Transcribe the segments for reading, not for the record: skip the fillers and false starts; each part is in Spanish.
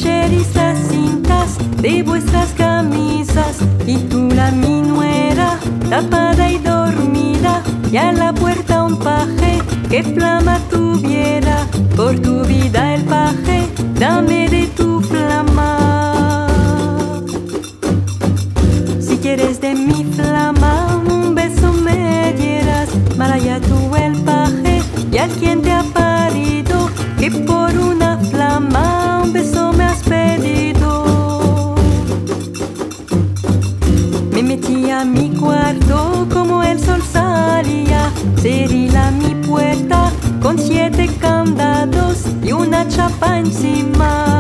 clichés, las cintas de vuestras camisas, y tú la minuera, tapada y dormida, y a la puerta un paje que flama tuviera. Por tu vida el paje, dame de tu flama. Si quieres de mi flama un beso me dieras, malaya tú el paje y al quien te ha parido, que por una flama un beso me has pedido. Me metí a mi cuarto como el sol salía, cerrí la mi puerta con 7 candados y una chapa encima.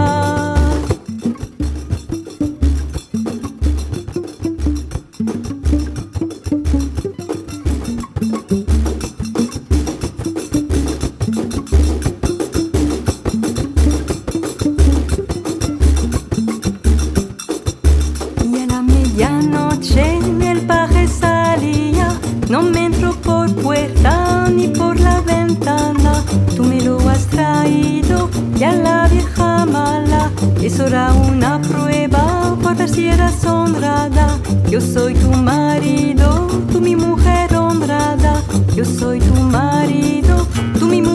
Medianoche el paje salía, no me entró por puerta ni por la ventana. Tú me lo has traído y a la vieja mala, eso era una prueba por ver si eras honrada. Yo soy tu marido, tú mi mujer honrada. Yo soy tu marido, tú mi mujer